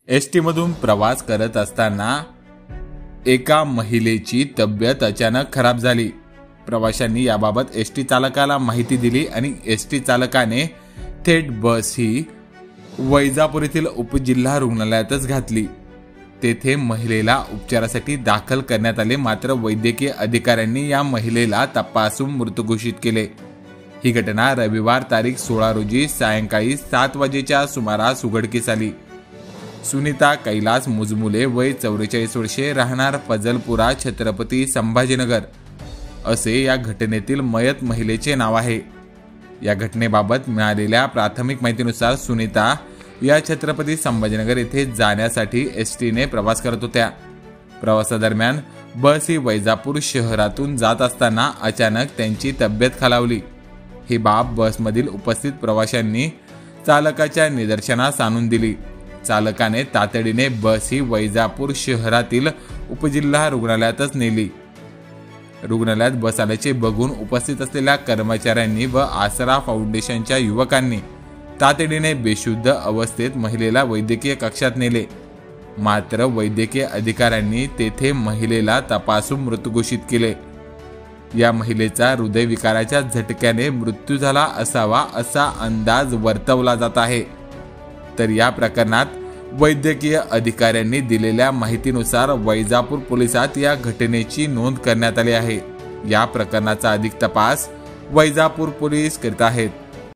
ST मधून प्रवास करत असताना एका महिलेची तब्येत अचानक खराब झाली। प्रवाशांनी याबाबत एसटी चालकाला माहिती दिली आणि एसटी चालकाने थेट बस ही वैजापूर येथील उपजिल्हा रुग्णालयातच घातली। तेथे महिलेला उपचारासाठी दाखल करण्यात आले, मात्र वैद्यकीय अधिकाऱ्यांनी या महिलेला तपासून मृत घोषित केले। ही घटना रविवार तारीख 16 रोजी सायंकाळी 7 वाजेच्या सुमारास उघडकीस आली। सुनीता कैलास मुजमुले, वय 44 वर्षे, राहणार फजलपुरा, छत्रपती संभाजीनगर असे या घटनेतील मयत महिलेचे नाव आहे। या घटनेबाबत मिळालेल्या प्राथमिक माहितीनुसार सुनीता या छत्रपती संभाजीनगर येथे जाण्यासाठी एसटीने प्रवास करत होत्या। प्रवासादरम्यान बस ही वैजापूर शहरातून जात असताना अचानक त्यांची तब्येत खालावली। ही बाब बसमधील उपस्थित प्रवाशांनी चालकाच्या निदर्शनास आणून दिली। चालकाने तातडीने बस ही वैजापूर शहरातील उपजिल्हा रुग्णालयातच नेली। रुग्णालयात बस आल्याचे बघून उपस्थित असलेल्या कर्मचाऱ्यांनी व आसरा फाउंडेशनच्या युवकांनी तातडीने बेशुद्ध अवस्थेत महिलेला वैद्यकीय कक्षात नेले, मात्र वैद्यकीय अधिकाऱ्यांनी तेथे महिलेला तपासून मृत घोषित केले। या महिलेचा हृदयविकाराच्या झटक्याने मृत्यू झाला असावा असा अंदाज वर्तवला जात आहे। तर या प्रकरणात वैद्यकीय अधिकाऱ्यांनी दिलेल्या माहितीनुसार वैजापूर पोलिसात या घटनेची नोंद करण्यात आली आहे। या प्रकरणाचा अधिक तपास वैजापूर पोलीस करीत आहेत।